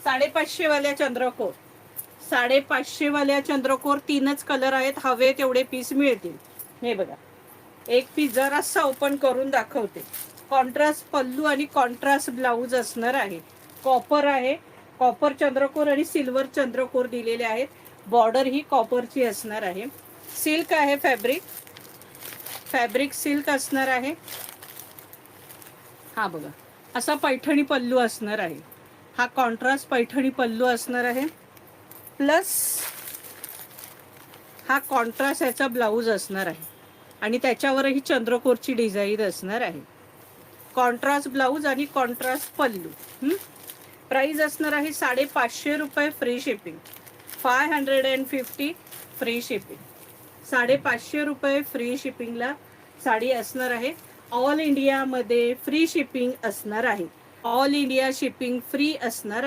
550 वाल्या चंद्रकोर, 550 वाल्या चंद्रकोर 3च कलर आहेत. हवे तेवढे पीस मिळतील. हे बघा, एक पीस जरासा ओपन करून दाखवते. कॉन्ट्रास्ट पल्लू आणि कॉन्ट्रास्ट ब्लाऊज असणार आहे. कॉपर आहे, कॉपर चंद्रकोर आणि सिल्वर चंद्रकोर दिलेले आहेत. बॉर्डर ही कॉपरची असणार आहे. सिल्क आहे, फॅब्रिक सिल्क असणार आहे. हा बघा, असा पैठणी पल्लू असणार आहे. हा कॉन्ट्रास्ट पैठणी पल्लू असणार आहे. प्लस हा कॉन्ट्रास्ट याचा ब्लाऊज असणार आहे आणि त्याच्यावरही चंद्रकोरची डिझाईन असणार आहे. कॉन्ट्रास्ट ब्लाऊज आणि कॉन्ट्रास्ट पल्लू. प्राइस असणार आहे 550 रुपये, फ्री शिपिंग. 550 free shipping. 550 रुपये फ्री शिपिंगला साडी असणार आहे. ऑल इंडियामध्ये फ्री शिपिंग असणार आहे. ऑल इंडिया शिपिंग फ्री असणार